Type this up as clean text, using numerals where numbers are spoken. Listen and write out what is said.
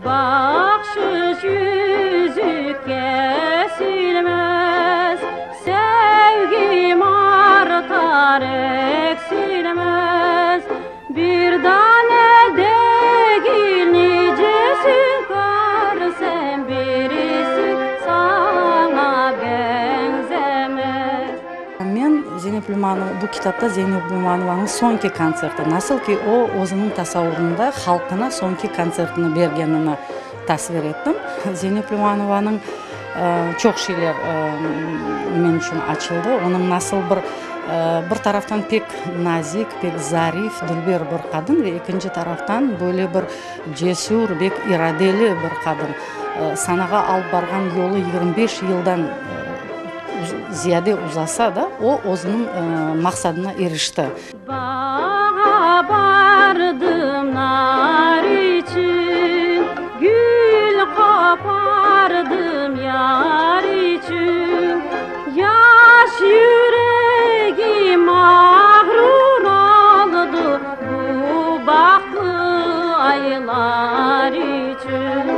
Baksız yüzük kesilmez, sevgim artar eksilmez. Bir tane değil nicesin kar, sen birisi sana benzemez. Men Zeynep Lumanova, bu kitapta Zeynep Lumanovanың so'nggi konserti. Nasılki o o'zining tasavvurunda xalqına so'nggi konsertini berganini tasvir ettim. Zeynep Lumanovanың çok şeyler men için açıldı. Onun nasıl bir taraftan pek nazik, pek zarif, dilber bir kadın ve ikinci taraftan böyle bir cesur, pek iradeli bir kadın. Sanaga alып bargan yolu 25 yıldan ziyade uzasa da o o'zining maqsadına erişti. Bağa bardım nar için, gül kopardım yar için. Yaş yüreğim mahrur oldu bu bahtlı aylar için.